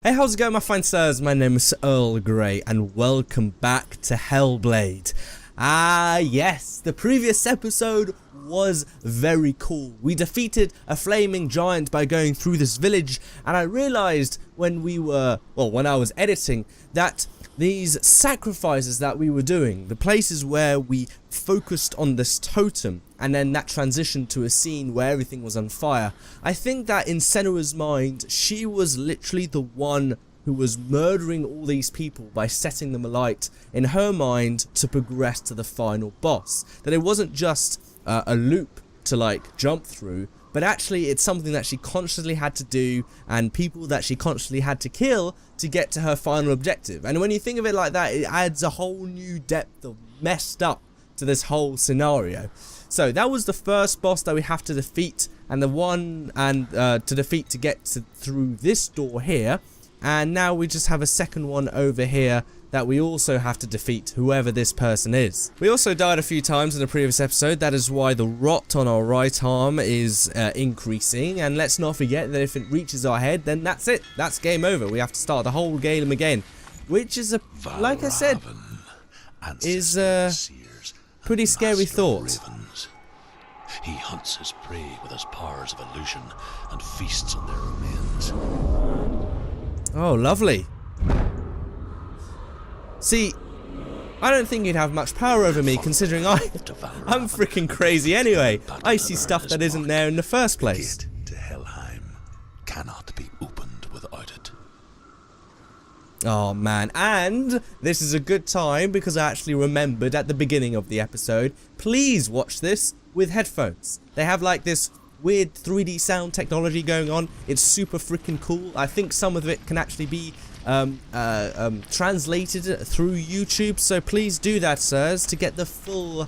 Hey, how's it going, my fine sirs? My name is SirEarlGrey and welcome back to Hellblade. Yes, the previous episode was very cool. We defeated a flaming giant by going through this village, and I realized when I was editing that these sacrifices that we were doing, the places where we focused on this totem and then that transitioned to a scene where everything was on fire, I think that in Senua's mind, she was literally the one who was murdering all these people by setting them alight in her mind to progress to the final boss. That it wasn't just a loop to like jump through, but actually it's something that she constantly had to do and people that she constantly had to kill to get to her final objective. And when you think of it like that, it adds a whole new depth of messed up to this whole scenario. So that was the first boss that we have to defeat, and the one to defeat to get through this door here. And now we just have a second one over here that we also have to defeat, whoever this person is. We also died a few times in the previous episode. That is why the rot on our right arm is increasing. And let's not forget that if it reaches our head, then that's it. That's game over. We have to start the whole game again. Which is, like I said, is a pretty scary thought. He hunts his prey with his powers of illusion and feasts on their remains. Oh, lovely. See, I don't think you'd have much power over me, considering I'm freaking crazy anyway. I see stuff that isn't there in the first place. The gate to Helheim cannot be opened without it. Oh man, and this is a good time because I actually remembered at the beginning of the episode, please watch this with headphones. They have like this weird 3D sound technology going on. It's super freaking cool. I think some of it can actually be translated through YouTube, so please do that, sirs, to get the full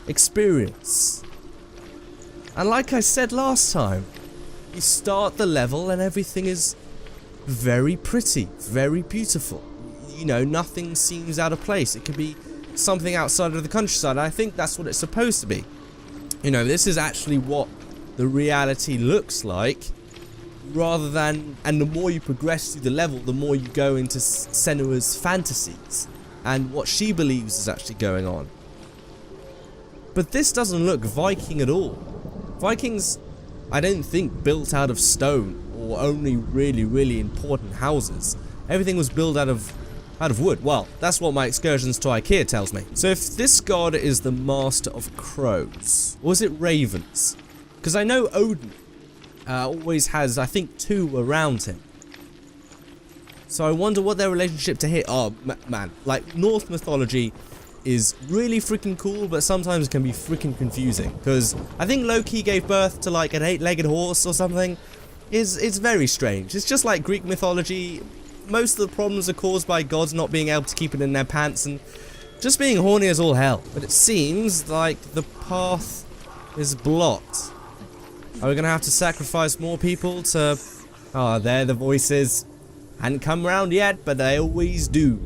experience. And like I said last time, you start the level and everything is very pretty, very beautiful. You know, nothing seems out of place. It could be something outside of the countryside. I think that's what it's supposed to be. You know, this is actually what the reality looks like, rather than, and the more you progress through the level, the more you go into Senua's fantasies and what she believes is actually going on. But this doesn't look Viking at all. Vikings, I don't think, built out of stone or only really important houses. Everything was built out of wood. Well, that's what my excursions to IKEA tells me. So if this god is the master of crows, or is it ravens? Because I know Odin always has, I think, 2 around him. So I wonder what their relationship to here. Oh man, like Norse mythology is really freaking cool, but sometimes it can be freaking confusing. Because I think Loki gave birth to like an 8-legged horse or something. It's very strange. It's just like Greek mythology. Most of the problems are caused by gods not being able to keep it in their pants and just being horny as all hell. But it seems like the path is blocked. Are we going to have to sacrifice more people to... Oh, there the voices. Hadn't come around yet, but they always do.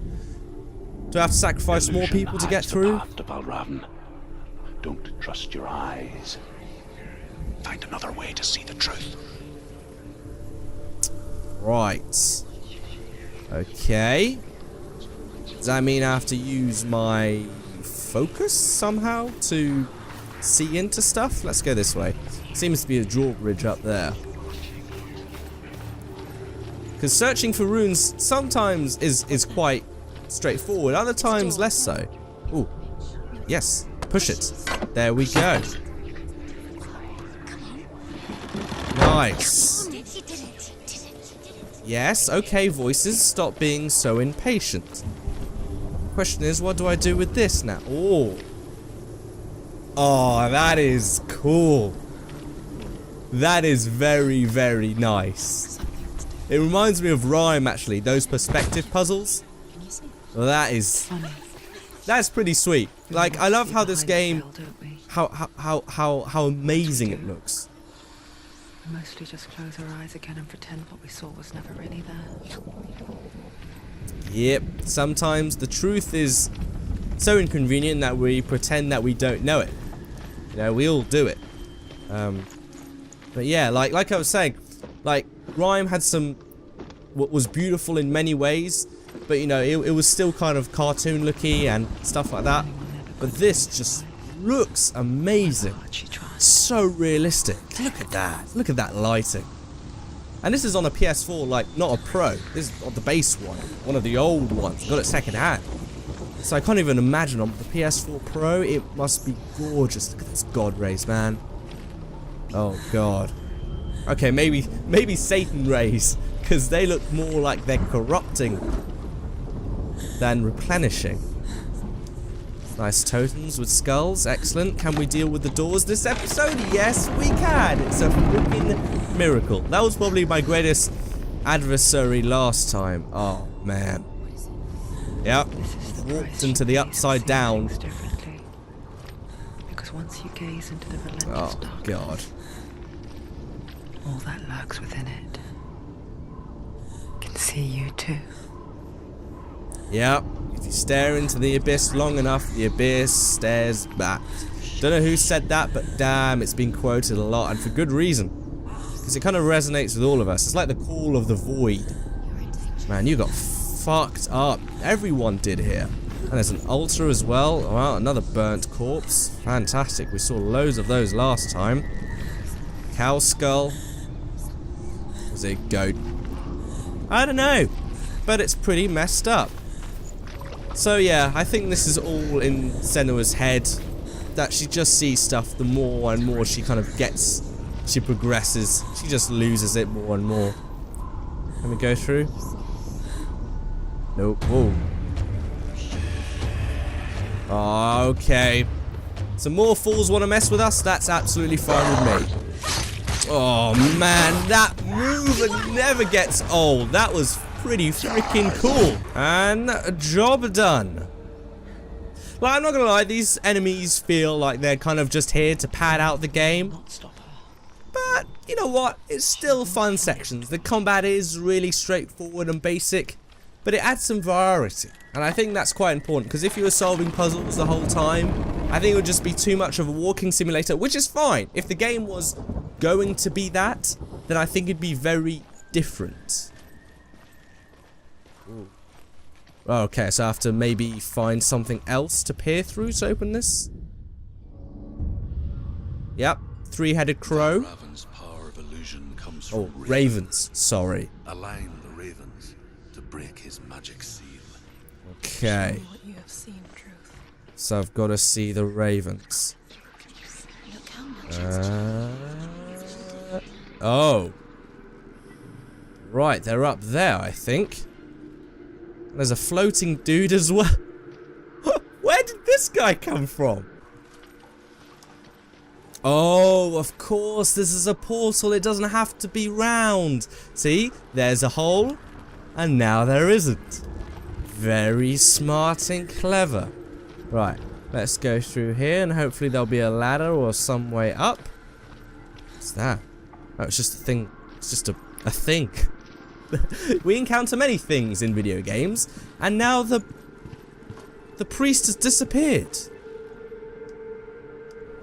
Do I have to sacrifice more people to get through? Don't trust your eyes. Find another way to see the truth. Right. Okay. Does that mean I have to use my focus somehow to see into stuff? Let's go this way. Seems to be a drawbridge up there. Because searching for runes sometimes is quite straightforward, other times less so. Ooh. Yes. Push it. There we go. Nice. Yes, okay, voices, stop being so impatient. Question is, what do I do with this now? Oh. Oh, that is cool. That is very nice. It reminds me of Rhyme, actually, those perspective puzzles. Well, that's pretty sweet. Like, I love how this game, how amazing it looks. We mostly just close our eyes again and pretend what we saw was never really there. Yep, sometimes the truth is so inconvenient that we pretend that we don't know it. You know, we all do it. But yeah, like I was saying, like Rhyme had some was beautiful in many ways, but you know, it was still kind of cartoon looky and stuff like that. But this just looks amazing. So realistic. Look at that. Look at that lighting. And this is on a PS4, like, not a Pro. This is on the base one of the old ones. Got it second hand. So I can't even imagine on the PS4 Pro, it must be gorgeous. Look at this God rays, man. Oh God. Okay, maybe Satan rays, because they look more like they're corrupting than replenishing. Nice totems with skulls, excellent. Can we deal with the doors this episode? Yes, we can. It's a freaking miracle. That was probably my greatest adversary last time. Oh man. Yep. Walked into the upside down. Because once you gaze into the relentless Oh darkness, God. all that lurks within it can see you too. Yep. If you stare into the abyss long enough, the abyss stares back. Don't know who said that, but damn, it's been quoted a lot, and for good reason. Because it kind of resonates with all of us. It's like the call of the void. Man, you got fucked up. Everyone did here. And there's an altar as well. Wow, another burnt corpse. Fantastic. We saw loads of those last time. Cow skull. Was it a goat? I don't know. But it's pretty messed up. So yeah, I think this is all in Senua's head. That she just sees stuff the more and more she kind of gets. She progresses. She just loses it more and more. Let me go through. Nope. Whoa. Okay. Some more fools want to mess with us? That's absolutely fine with me. Oh man, that move never gets old. That was pretty freaking cool. And job done. Like, I'm not gonna lie, these enemies feel like they're kind of just here to pad out the game. But, you know what? It's still fun sections. The combat is really straightforward and basic, but it adds some variety. And I think that's quite important, because if you were solving puzzles the whole time, I think it would just be too much of a walking simulator, which is fine. If the game was going to be that, then I think it'd be very different. Ooh. Okay, so I have to maybe find something else to peer through to open this. Yep, three-headed crow. Raven's power of illusion comes from Oh, ravens, sorry. Align the ravens to break his magic seal. Okay. What you have seen, truth. So I've got to see the ravens. Look how much it's changed. Oh. Right, they're up there, I think. There's a floating dude as well. Where did this guy come from? Oh, of course, this is a portal. It doesn't have to be round. See, there's a hole, and now there isn't. Very smart and clever. Right, let's go through here, and hopefully there'll be a ladder or some way up. What's that? Oh, it's just a thing. It's just a thing. We encounter many things in video games, and now the priest has disappeared.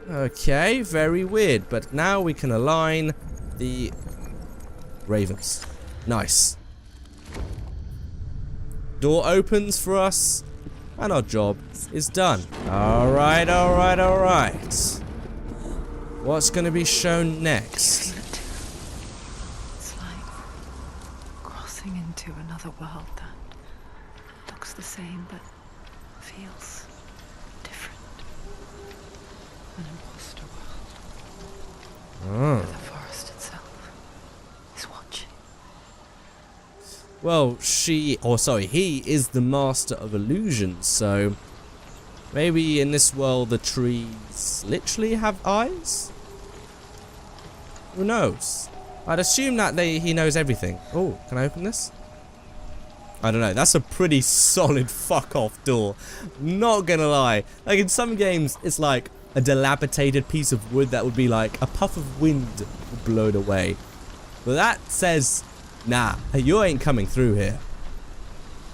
Okay, very weird, but now we can align the ravens. Nice. Door opens for us, and our job is done. Alright, alright, alright. What's going to be shown next? It's like crossing into another world that looks the same but feels different. An imposter world. The forest itself is watching. Well, he is the master of illusion, so maybe in this world the trees literally have eyes? Who knows? I'd assume that he knows everything. Oh, can I open this? I don't know, that's a pretty solid fuck off door. Not gonna lie. Like in some games, it's like a dilapidated piece of wood that would be like a puff of wind blown away. But that says, nah, you ain't coming through here.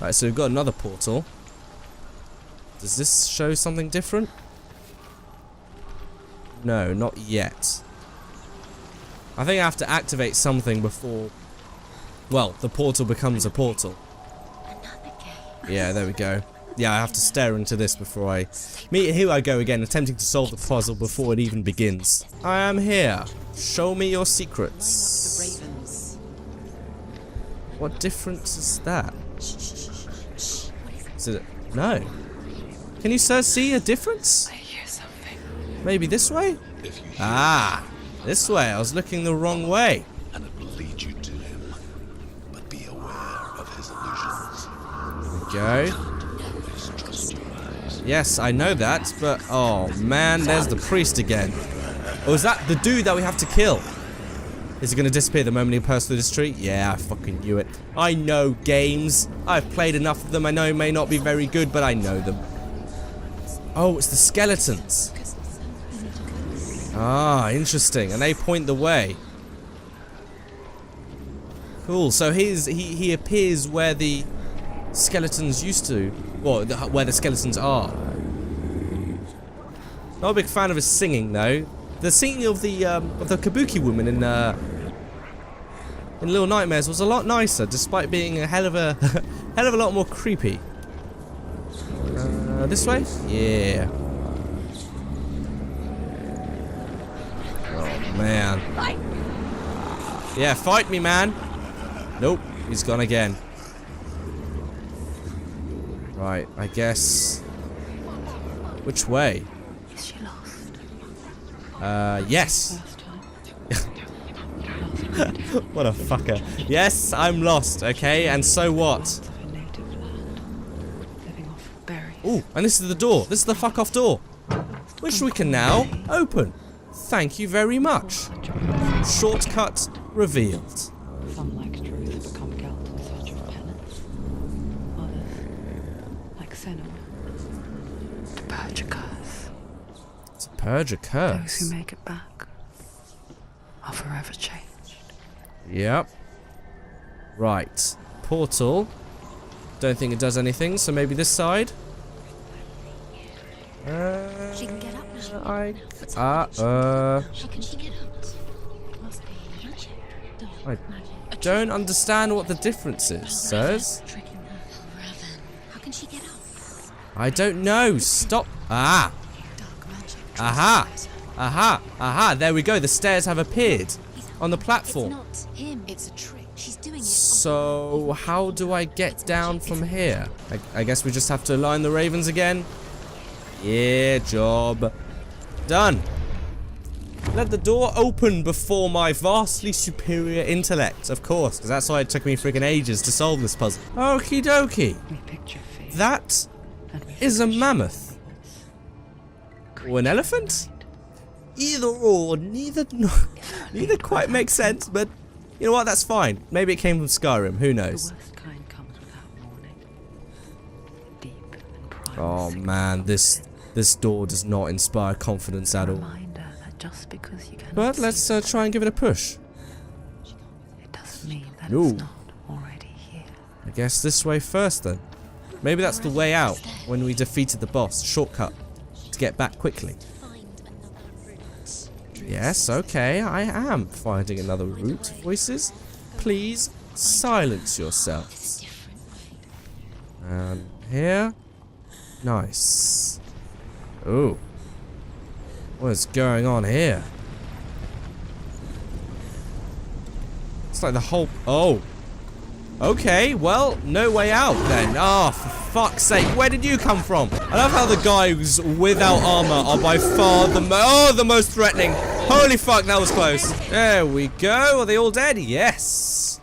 Right, so we've got another portal. Does this show something different? No, not yet. I think I have to activate something before Well, the portal becomes a portal. Another game. Yeah, there we go. Yeah, I have to stare into this before I... Here I go again, attempting to solve the puzzle before it even begins. I am here. Show me your secrets. The ravens. What difference is that? Is it... No. Can you, sir, see a difference? I hear something. Maybe this way? If you hear Ah, this way. I was looking the wrong way. and it will lead you to him. But be aware of his illusions. Go. Always trust your eyes. Yes, I know that, but oh man, there's the priest again. Oh, is that the dude that we have to kill? Is he gonna disappear the moment he passes through the street? Yeah, I fucking knew it. I know games. I've played enough of them. I know it may not be very good, but I know them. Oh, it's the skeletons. Ah, interesting. And they point the way. Cool. So he appears where the skeletons used to, well, where the skeletons are. Not a big fan of his singing though. The singing of the kabuki woman in Little Nightmares was a lot nicer, despite being a hell of a lot more creepy. This way? Yeah. Oh man. Yeah, fight me, man. Nope, he's gone again. Right, I guess. Which way? Is she lost? Yes. First time. What a fucker. Yes, I'm lost, okay? And so what? Of a native land. Living off berries. Ooh, and this is the door. This is the fuck off door. Which we can now open. Thank you very much. Shortcut revealed. Some, like truth, become guilt in search of penance. Others, like Senua, to purge a curse. To purge a Those curse. who make it back are forever changed. Yep. Right. Portal. Don't think it does anything, so maybe this side. She can get up now. I How can she get up? Must be magic. Dark I magic. don't understand what the difference is, sirs. Tricking her. Raven. How can she get up? I don't know. Stop. Ah. Dark magic. Aha. transfers her. Aha. Aha. There we go. The stairs have appeared on the platform. It's not him. It's a trick. She's doing it. So how do I get down from here? I guess we just have to align the ravens again. Yeah, job done. Let the door open before my vastly superior intellect, of course, because that's why it took me freaking ages to solve this puzzle. Okie dokie. We picture fate. That And we is a finish mammoth. Or an elephant? Either or, neither quite makes sense, but you know what, that's fine. Maybe it came from Skyrim, who The knows. worst kind comes without warning. Deep and primal. Oh signal. man, this door does not inspire confidence at all. Reminder that just because you cannot But let's see try and give it a push. it doesn't mean that No. it's not already here. I guess this way first then. Maybe that's the way out when we defeated the boss. Shortcut to get back quickly. Find another route. Yes, okay, I am finding another route. Voices, please silence yourselves. Different way. And here. Nice. Ooh. What is going on here? It's like the whole... Oh. Okay, well, no way out then. Oh, for fuck's sake. Where did you come from? I love how the guys without armor are by far the most threatening. Holy fuck, that was close. There we go. Are they all dead? Yes.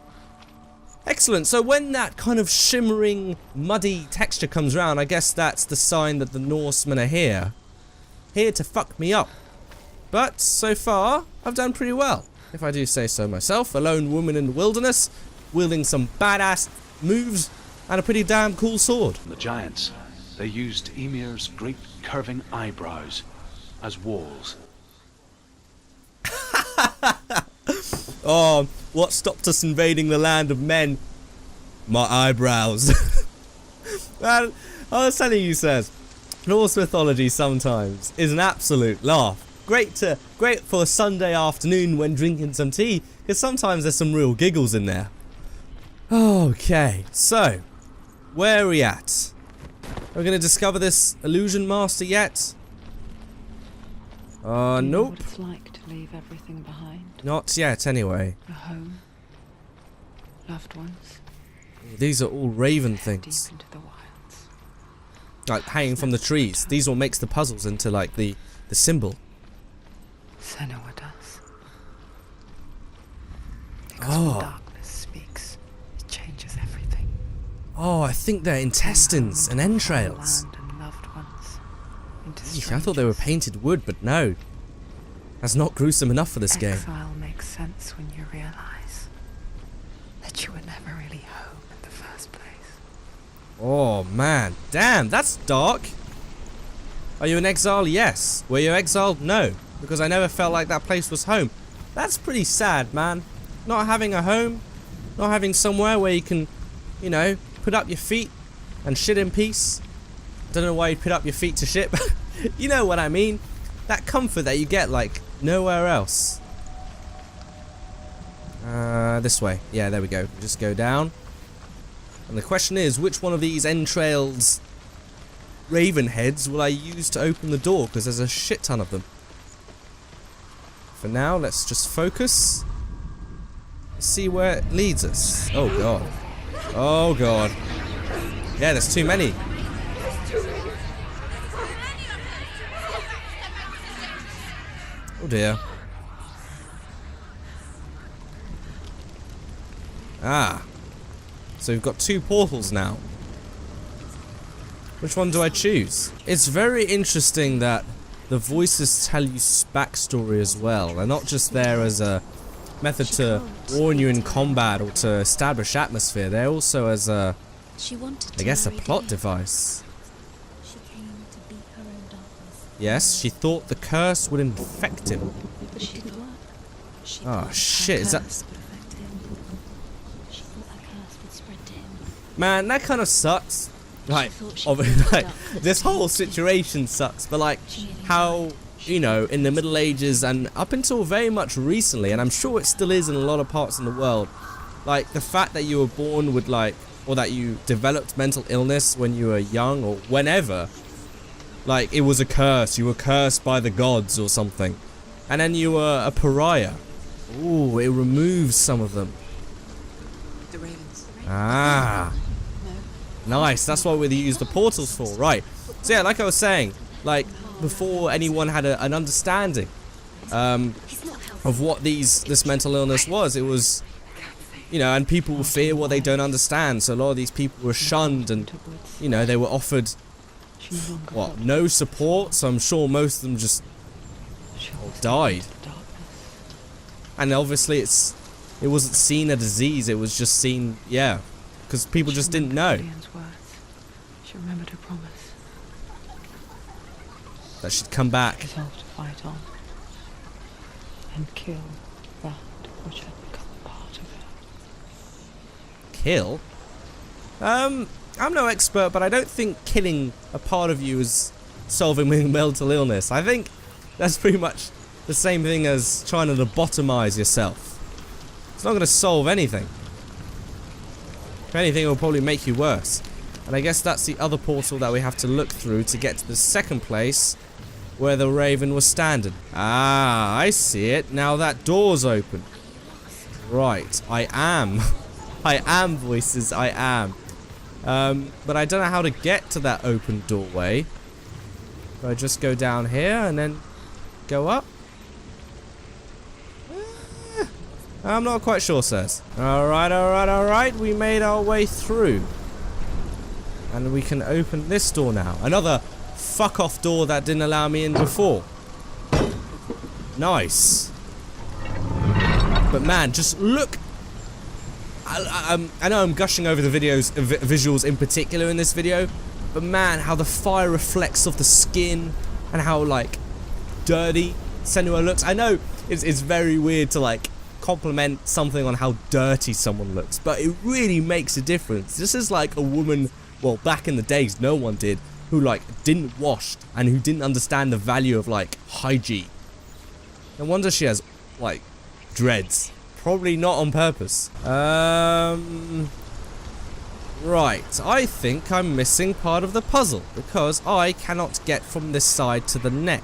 Excellent. So when that kind of shimmering, muddy texture comes around, I guess that's the sign that the Norsemen are here. Here to fuck me up. But so far, I've done pretty well, if I do say so myself. A lone woman in the wilderness, wielding some badass moves and a pretty damn cool sword. The giants, they used Ymir's great curving eyebrows as walls. Oh, what stopped us invading the land of men? My eyebrows. Man, I was telling you, sirs, Norse mythology sometimes is an absolute laugh. Great for a Sunday afternoon when drinking some tea, because sometimes there's some real giggles in there. Okay, so where are we at? Are we gonna discover this illusion master yet? Do you know Nope. what it's like to leave everything behind? Not yet, anyway. A home, loved ones, These are all raven deep things. into the wilds. Like hanging from the trees. These all makes the puzzles into like the symbol. Senua does. Because Oh. when darkness speaks, it changes everything. Oh, I think they're intestines and entrails. Land and loved ones into Eesh, I thought they were painted wood, but no. That's not gruesome enough for this game. Exile makes sense when you realize that you were never really home in the first place. Oh man, damn, that's dark. Are you in exile? Yes. Were you exiled? No, because I never felt like that place was home. That's pretty sad, man. Not having a home, not having somewhere where you can, you know, put up your feet and shit in peace. Don't know why you'd put up your feet to shit, but you know what I mean. That comfort that you get like nowhere else. This way. Yeah, there we go. Just go down. And the question is, which one of these entrails raven heads will I use to open the door? Because there's a shit ton of them. For now, let's just focus. See where it leads us. Oh god. Oh god. Yeah, there's too many. Oh dear. Ah. So we've got 2 portals now. Which one do I choose? It's very interesting that the voices tell you backstory as well. They're not just there as a method to warn you in combat or to establish atmosphere. They're also as a, She wanted I to guess, a marry plot Dave. device. She came to beat her own darkness. Yes, she thought the curse would infect him. But it didn't work. She Oh, thought her shit, is that- curse would affect him. She thought her curse would spread to him. Man, that kind of sucks. Like, thought she obviously, could like, conduct this whole situation sucks, but like, She nearly how, died. you know, in the Middle Ages and up until very much recently, and I'm sure it still is in a lot of parts in the world, like, the fact that you were born with, like, or that you developed mental illness when you were young or whenever, like, it was a curse. You were cursed by the gods or something. And then you were a pariah. Ooh, it removes some of them. The ravens. Ah. Nice, that's what we use the portals for, right. So yeah, like I was saying, like, before anyone had an understanding of what this mental illness was, it was, you know, and people fear what they don't understand, so a lot of these people were shunned and, you know, they were offered, She no longer what, felt no support, so I'm sure most of them just she was died. the darkness. And obviously it wasn't seen a disease, it was just seen, yeah, because people just didn't know Julian's words. She remembered her promise. that she'd come back. Resolved to fight on and kill that which had become part of her. Kill? I'm no expert, but I don't think killing a part of you is solving mental illness. I think that's pretty much the same thing as trying to lobotomize yourself. It's not going to solve anything. If anything, it will probably make you worse. And I guess that's the other portal that we have to look through to get to the second place where the raven was standing. Ah, I see it. Now that door's open. Right, I am. I am, voices, I am. But I don't know how to get to that open doorway. Do I just go down here and then go up? I'm not quite sure, sirs. Alright. We made our way through. And we can open this door now. Another fuck off door that didn't allow me in before. Nice. But man, just look. I know I'm gushing over the visuals in particular in this video, but man, how the fire reflects off the skin and how like dirty Senua looks. I know it's very weird to like compliment something on how dirty someone looks, but it really makes a difference. This is like a woman, well, back in the days no one did, who like didn't wash and who didn't understand the value of like hygiene. No wonder she has like dreads. Probably not on purpose. Right, I think I'm missing part of the puzzle because I cannot get from this side to the neck.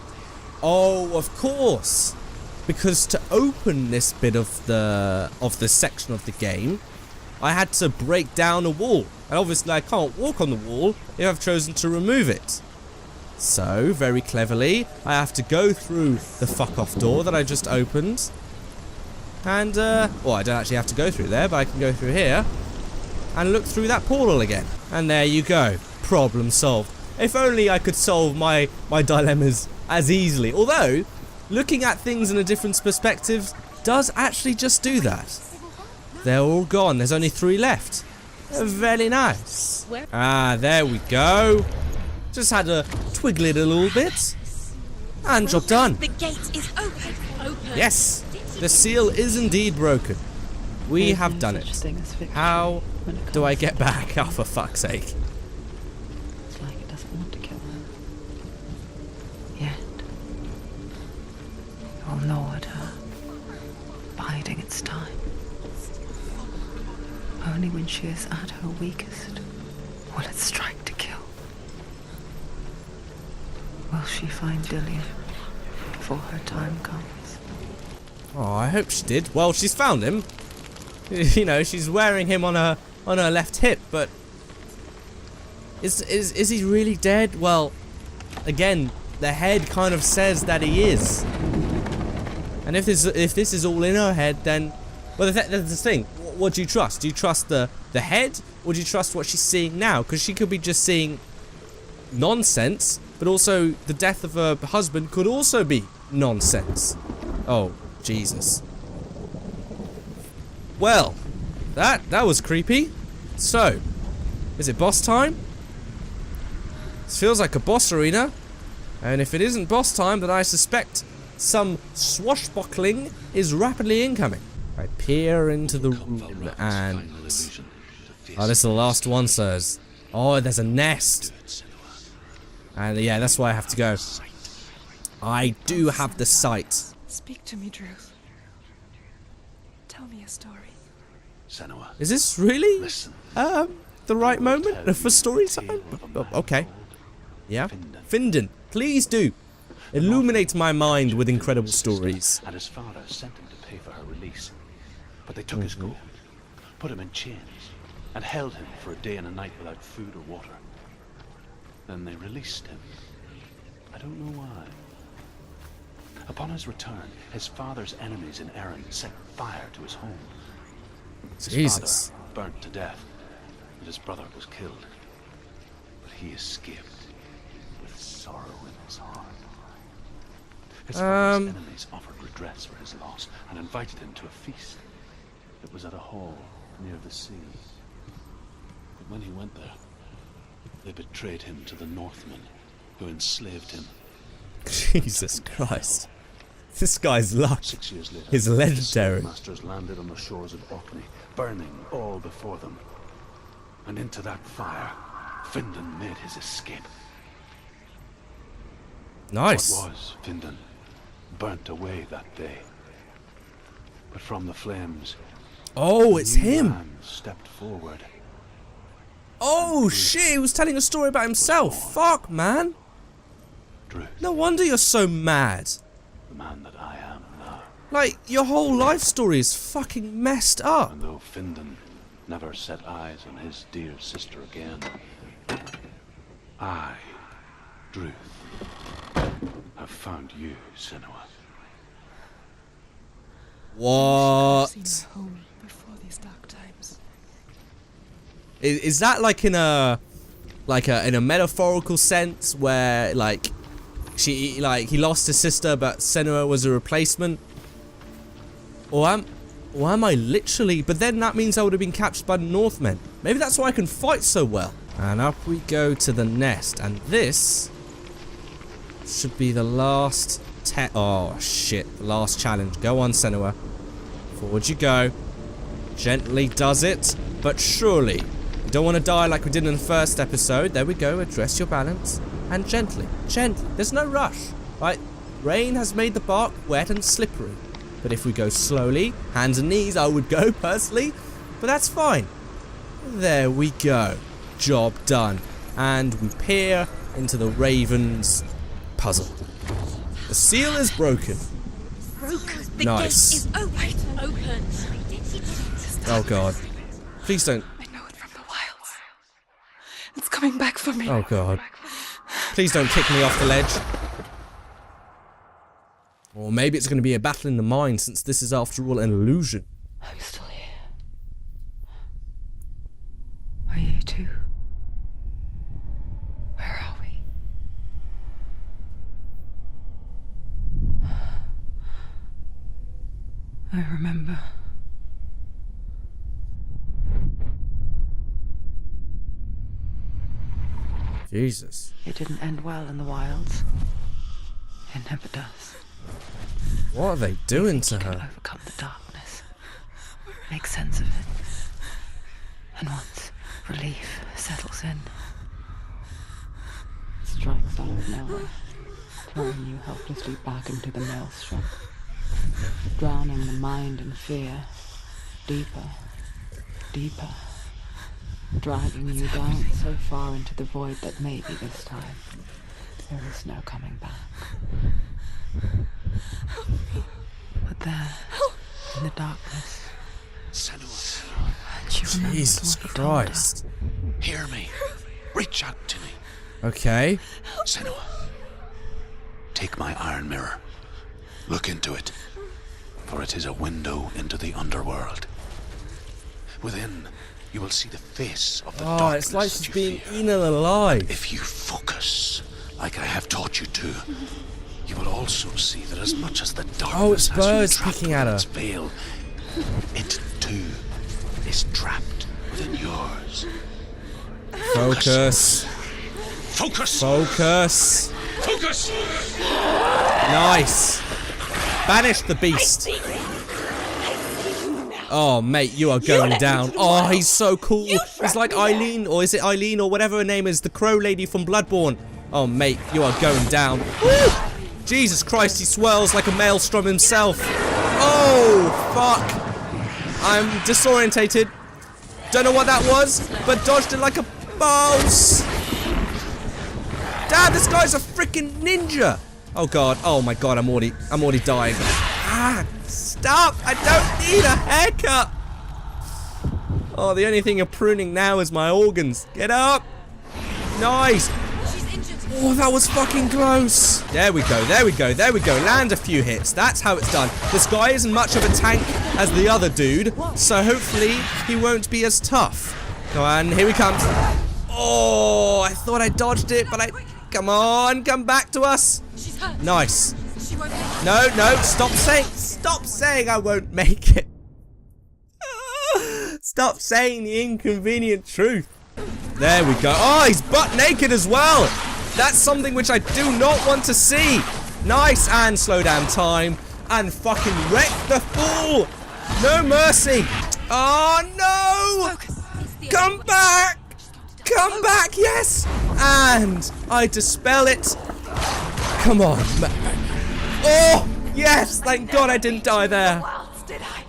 Oh, of course. Because to open this bit of the section of the game, I had to break down a wall. And obviously I can't walk on the wall if I've chosen to remove it. So, very cleverly, I have to go through the fuck off door that I just opened. And, well, I don't actually have to go through there, but I can go through here and look through that portal again. And there you go. Problem solved. If only I could solve my dilemmas as easily. Although, looking at things in a different perspective does actually just do that. They're all gone. There's only 3 left. Very nice. Ah, there we go. Just had to twiggle it a little bit. And job done. The gate is open. Yes, the seal is indeed broken. We have done it. How do I get back? Oh, for fuck's sake. It's like it doesn't want to kill her. Yet. It will gnaw at her, biding its time. Only when she is at her weakest will it strike to kill. Will she find Dillian before her time comes? Oh, I hope she did. Well, she's found him. You know, she's wearing him on her left hip, but is he really dead? Well, again, the head kind of says that he is. And if this is all in her head, then well, that's the thing. What do you trust? Do you trust the head, or do you trust what she's seeing now? Because she could be just seeing nonsense, but also the death of her husband could also be nonsense. Oh, Jesus. Well, that was creepy. So, is it boss time? This feels like a boss arena. And if it isn't boss time, then I suspect some swashbuckling is rapidly incoming. I peer into the room and... Oh, this is the last one, sirs. Oh, there's a nest. And yeah, that's why I have to go. I do have the sight. Speak to me, Druth. Tell me a story. Senua, Is this really listen. the right moment for story time? Oh, okay. Yeah. Findon, please do. Illuminate my mind with incredible stories. And his father sent him to pay for her release. But they took his gold, put him in chains, and held him for a day and a night without food or water. Then they released him. I don't know why. Upon his return, his father's enemies in Erin set fire to his home. His Jesus. father burnt to death, and his brother was killed. But he escaped with sorrow in his heart. His father's enemies offered redress for his loss and invited him to a feast. It was at a hall near the sea. But when he went there, they betrayed him to the Northmen, who enslaved him. Jesus Christ. This guy's luck 6 years later, is legendary. the masters landed on the shores of Orkney, burning all before them. And into that fire, Findon made his escape. Nice. What was Findon burnt away that day. But from the flames, Oh, it's a new him. man stepped forward. Oh shit, he was telling a story about himself. Fuck, man. Druth, No wonder you're so mad. the man that I am now. Like, your whole life story is fucking messed up. And though Findon never set eyes on his dear sister again, I, Druth, have found you, Senua. What? Seen her home before these dark times. Is that like in a metaphorical sense where like he lost his sister but Senua was a replacement? Or am I literally? But then that means I would have been captured by the Northmen. Maybe that's why I can fight so well. And up we go to the nest, and this should be the last oh shit, the last challenge. Go on, Senua. Forward you go. Gently does it, but surely. You don't want to die like we did in the first episode. There we go, address your balance. And gently, gently. There's no rush, right? Rain has made the bark wet and slippery. But if we go slowly, hands and knees, I would go personally. But that's fine. There we go. Job done. And we peer into the Raven's puzzle. The seal is broken. Broken. The Nice. gate is open. Oh god. Please don't. I know it from the wilds. It's coming back for me. Oh god. Please don't kick me off the ledge. Or maybe it's going to be a battle in the mind, since this is after all an illusion. I'm still here. Are you too? Where are we? I remember. Jesus. It didn't end well in the wilds. It never does. What are they doing to You can her? overcome the darkness. Make sense of it. And once relief settles in, it strikes out of nowhere, throwing you helplessly back into the maelstrom, drowning the mind in fear, deeper, deeper, dragging you down so far into the void that maybe this time there is no coming back. But there, in the darkness, Senua, she remembers Jesus what he told her. Christ. hear me. Reach out to me. Okay. Senua, take my iron mirror. Look into it, for it is a window into the underworld. Within, you will see the face of the Oh, darkness it's like that she's you being fear. eaten alive. If you focus, like I have taught you to, you will also see that as much as the darkness Oh, it's has you birds trapped picking at within her. its veil, it too is trapped within yours. Focus. Focus! Focus. Focus! Nice. Banish the beast. Oh, mate, you are going down. Oh, he's so cool. He's like Eileen, or is it Eileen, or whatever her name is, the crow lady from Bloodborne. Oh, mate, you are going down. Woo! Jesus Christ, he swirls like a maelstrom himself. Oh, fuck. I'm disorientated. Don't know what that was, but dodged it like a boss. Damn, this guy's a freaking ninja. Oh god, oh my god, I'm already dying. Ah, stop! I don't need a haircut. Oh, the only thing you're pruning now is my organs. Get up. Nice. She's injured. Oh, that was fucking close. There we go, there we go, there we go. Land a few hits. That's how it's done. This guy isn't much of a tank as the other dude, so hopefully he won't be as tough. Come on, here he comes. Oh, I thought I dodged it, but I... Come on, come back to us. She's hurt. Nice. She won't make it. No, stop saying I won't make it. Stop saying the inconvenient truth. There we go. Oh, he's butt naked as well. That's something which I do not want to see. Nice, and slow down time. And fucking wreck the fool. No mercy. Oh, no. Focus. It's the Come back. Come back, yes. And I dispel it. Come on. Oh, yes. Thank God I didn't die there. Wilds, did I?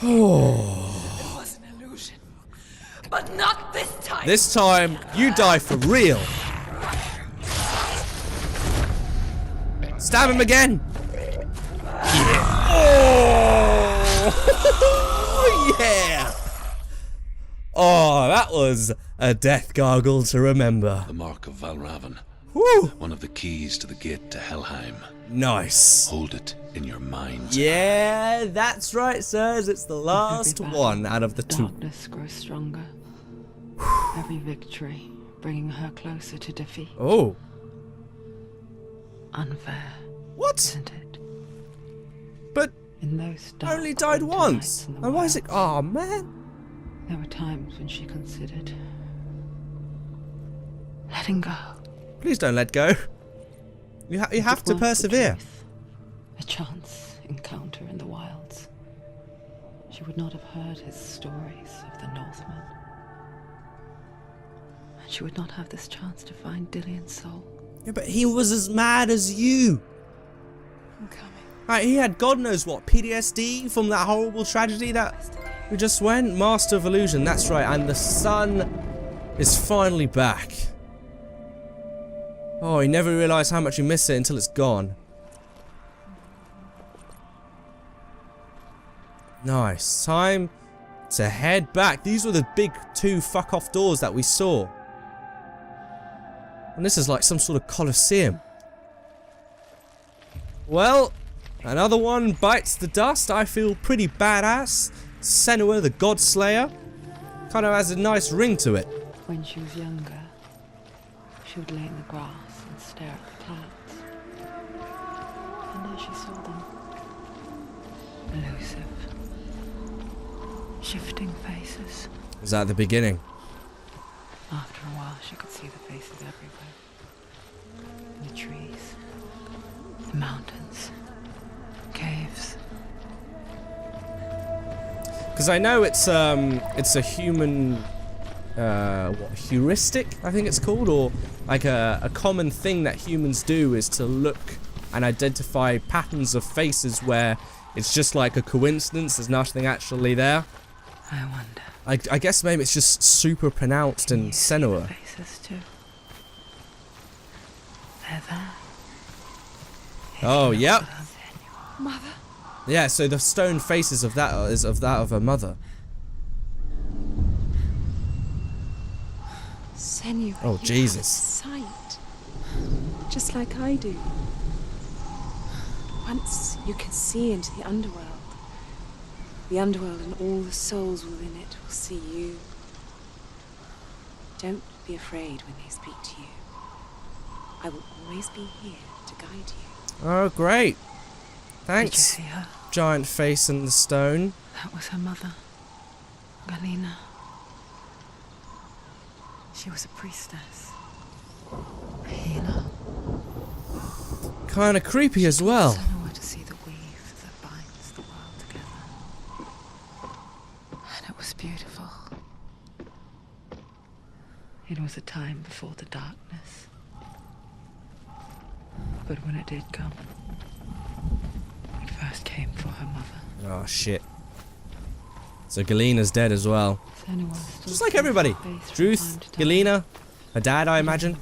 Oh. It was an illusion. But not this time. This time, you die for real. Stab him again. Yeah. Oh, yeah. Oh, that was a death gargle to remember. The mark of Valravan, Woo. one of the keys to the gate to Helheim. Nice. Hold it in your mind. Yeah, that's right, sirs. It's the last Every one battle, out of the two. darkness grows stronger. Every victory bringing her closer to defeat. Oh, Unfair, what? isn't it? But In those I dark only died winter once. nights in the And why is it? wilds, Oh, man. there were times when she considered letting go. Please don't let go. You have If to it weren't for persevere. truth, a chance encounter in the wilds, she would not have heard his stories of the Northmen. And she would not have this chance to find Dillion's soul. Yeah, but he was as mad as you. I'm coming. Right, he had God knows what, PTSD from that horrible tragedy that... Stay here. We just went? Master of Illusion, that's right. And the sun is finally back. Oh, you never realise how much you miss it until it's gone. Nice. Time to head back. These were the big 2 fuck-off doors that we saw. And this is like some sort of coliseum. Well, another one bites the dust. I feel pretty badass. Senua, the God Slayer, kind of has a nice ring to it. When she was younger, she would lay in the grass and stare at the clouds. And there she saw them. Elusive. Shifting faces. Was that the beginning? After a while, she could see the faces everywhere. In the trees, the mountains, caves. Because I know it's a human, what, heuristic, I think it's called, or like a common thing that humans do is to look and identify patterns of faces where it's just like a coincidence, there's nothing actually there. I wonder. I guess maybe it's just super pronounced in Senua. Faces too. They're there. Oh, yep. Mother. Yeah, so the stone faces of that is of that of her mother. Senua, Oh, you Jesus. have sight. Just like I do. Once you can see into the underworld. The underworld and all the souls within it will see you. Don't be afraid when they speak to you. I will always be here to guide you. Oh, great. Did you Thanks, see her? giant face in the stone. That was her mother, Galena. She was a priestess. A healer. Kind of creepy as well. Senua to see the weave that binds the world together. And it was beautiful. It was a time before the darkness. But when it did come, it first came for her mother. Oh, shit. So Galena's dead as well. Senua still Just like sees everybody. her face from Druth, time to time. Galena, her dad, I imagine.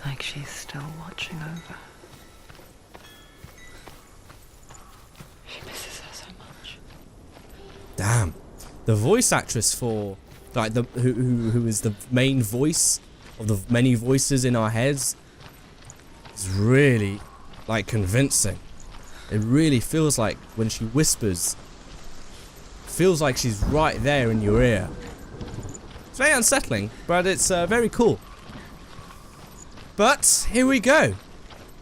Like she's still watching over. She misses her so much. Damn. The voice actress for, like, the who is the main voice of the many voices in our heads is really, like, convincing. It really feels like when she whispers, feels like she's right there in your ear. It's very unsettling, but it's very cool. But here we go.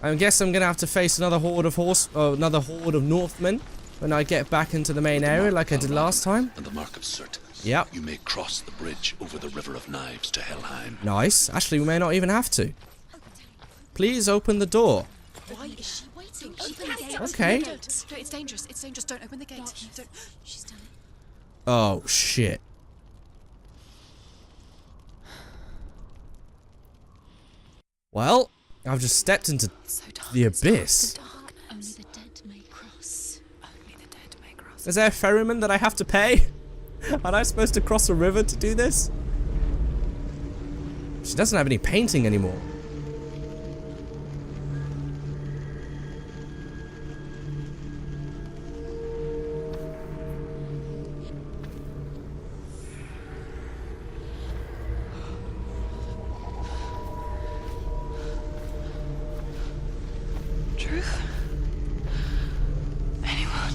I guess I'm gonna have to face another horde of Northmen when I get back into the main area, like I did last time. And the mark of Surt. Yep. You may cross the bridge over the River of Knives to Helheim. Nice. Actually, we may not even have to. Please open the door. Why is she waiting? Open the gate. Okay. Don't. It's dangerous. It's dangerous. Don't open the gate. Don't. She's done it. Oh, shit. Well, I've just stepped into So dark. the abyss. Only the dead may cross. Only the dead may cross. Is there a ferryman that I have to pay? Aren't I supposed to cross a river to do this? She doesn't have any painting anymore. Truth? Anyone?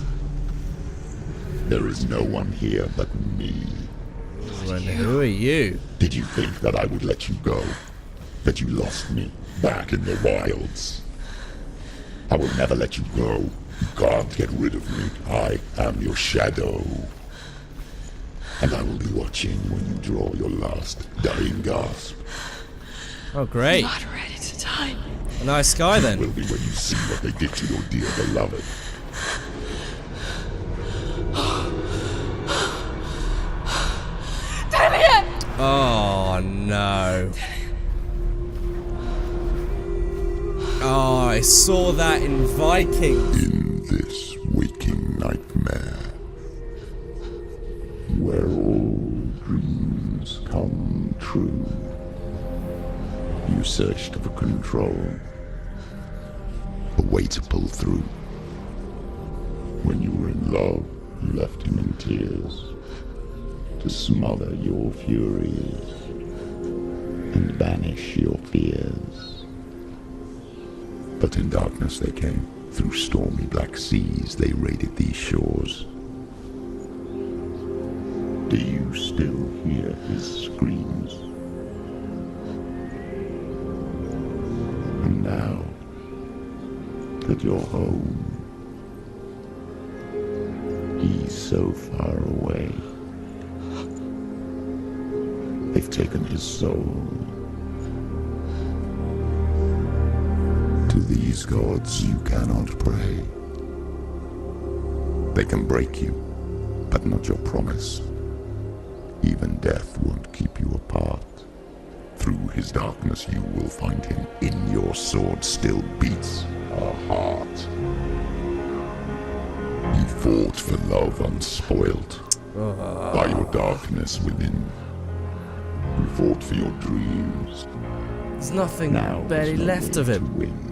There is no one here but me. And who are you? Did you think that I would let you go? That you lost me back in the wilds? I will never let you go. You can't get rid of me. I am your shadow. And I will be watching when you draw your last dying gasp. Oh, great. Not ready to die. A nice guy Will then. be when you see what they did to your dear beloved. Oh, no. Oh, I saw that in Vikings. In this wicked waking nightmare, where all dreams come true. You searched for control, a way to pull through. When you were in love, you left him in tears, to smother your furies and banish your fears. But in darkness they came, through stormy black seas they raided these shores. Do you still hear his screams? And now that you're home, he's so far away. They've taken his soul. To these gods you cannot pray. They can break you, but not your promise. Even death won't keep you apart. Through his darkness you will find him. In your sword still beats a heart. You fought for love unspoilt by your darkness within. You fought for your dreams. There's nothing Now barely there's no left of way him. to win.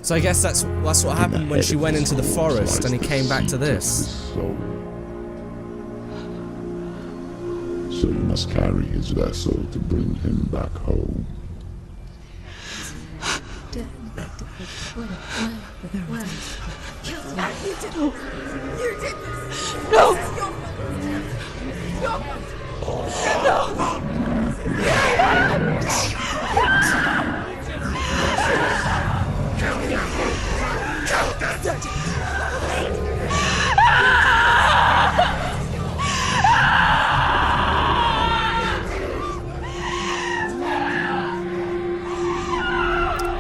So I guess that's what happened when she went into the forest and he came back to this. So you must carry his vessel to bring him back home.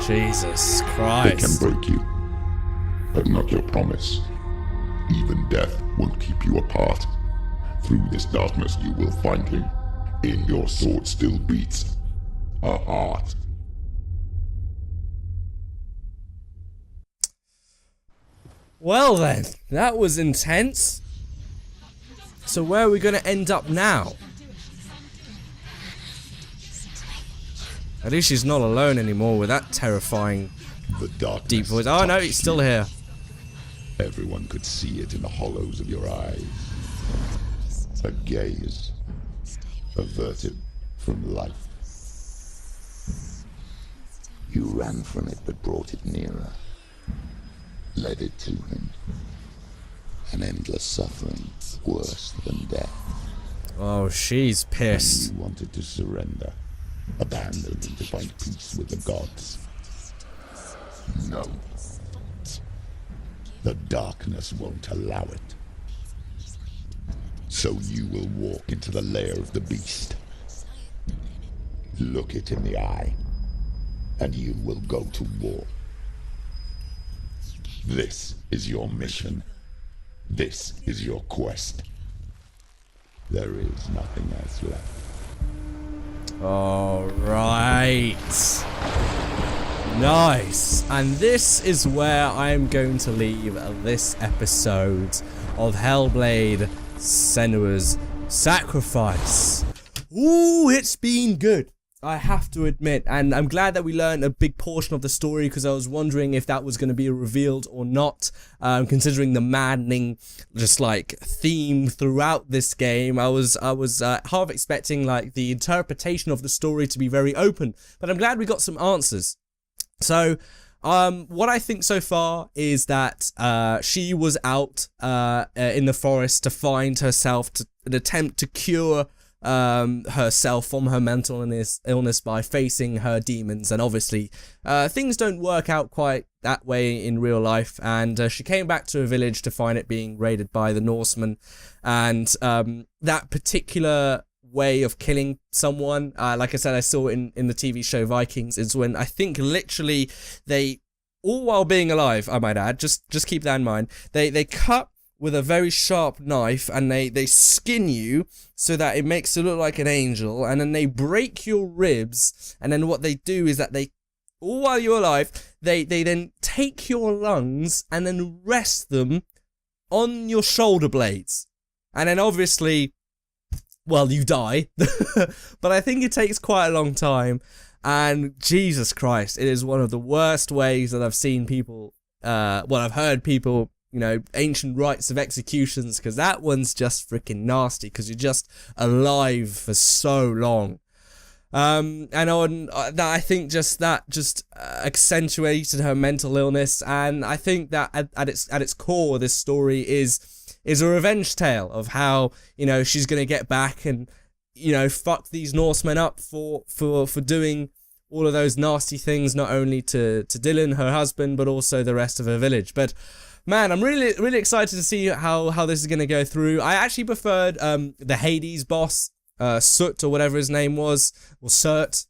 Jesus They can Christ. break you, but not your promise. Even death won't keep you apart. Through this darkness you will find him. In your sword still beats a heart. Well then, that was intense. So where are we going to end up now? At least she's not alone anymore with that terrifying The darkness deep voice. Oh no, touched he's still you. here. Everyone could see it in the hollows of your eyes. A gaze averted from life. You ran from it but brought it nearer. Led it to him. An endless suffering, worse than death. Oh, she's And pissed. you wanted to surrender. Abandon and to find peace with the gods. No. The darkness won't allow it. So you will walk into the lair of the beast. Look it in the eye, and you will go to war. This is your mission. This is your quest. There is nothing else left. Alright. Nice. And this is where I'm going to leave this episode of Hellblade Senua's Sacrifice. Ooh, it's been good, I have to admit, and I'm glad that we learned a big portion of the story, because I was wondering if that was going to be revealed or not, considering the maddening, just like, theme throughout this game. I was half expecting like the interpretation of the story to be very open, but I'm glad we got some answers. So, what I think so far is that she was out in the forest to find herself, to an attempt to cure herself from her mental illness by facing her demons, and obviously things don't work out quite that way in real life, and she came back to a village to find it being raided by the Norsemen, and that particular way of killing someone, like I said, I saw in the TV show Vikings, is when I think literally they, all while being alive, I might add, just keep that in mind, they cut with a very sharp knife, and they skin you so that it makes you look like an angel, and then they break your ribs, and then what they do is that they, all while you're alive, they then take your lungs and then rest them on your shoulder blades. And then obviously, well, you die. But I think it takes quite a long time. And Jesus Christ, it is one of the worst ways that I've seen people, I've heard people, ancient rites of executions, because that one's just freaking nasty, because you're just alive for so long. I think that accentuated her mental illness, and I think that at its core, this story is a revenge tale of how, she's gonna get back and, fuck these Norsemen up for doing all of those nasty things, not only to Dylan, her husband, but also the rest of her village. But man, I'm really, really excited to see how this is gonna go through. I actually preferred the Hades boss, Soot or whatever his name was, or Surt,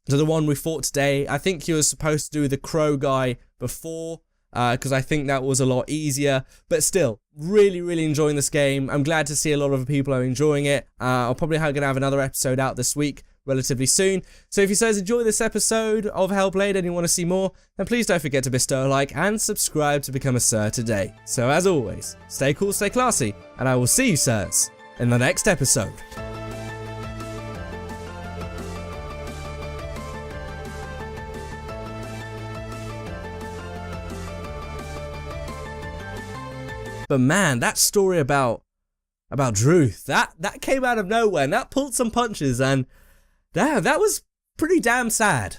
to the one we fought today. I think he was supposed to do the crow guy before, because I think that was a lot easier. But still, really, really enjoying this game. I'm glad to see a lot of people are enjoying it. I'm probably going to have another episode out this week, relatively soon. So if you guys enjoy this episode of Hellblade and you want to see more, then please don't forget to bestow a like and subscribe to become a Sir today. So as always, stay cool, stay classy, and I will see you, Sirs, in the next episode. But man, that story about Druth, that came out of nowhere, and that pulled some punches, and damn, that was pretty damn sad.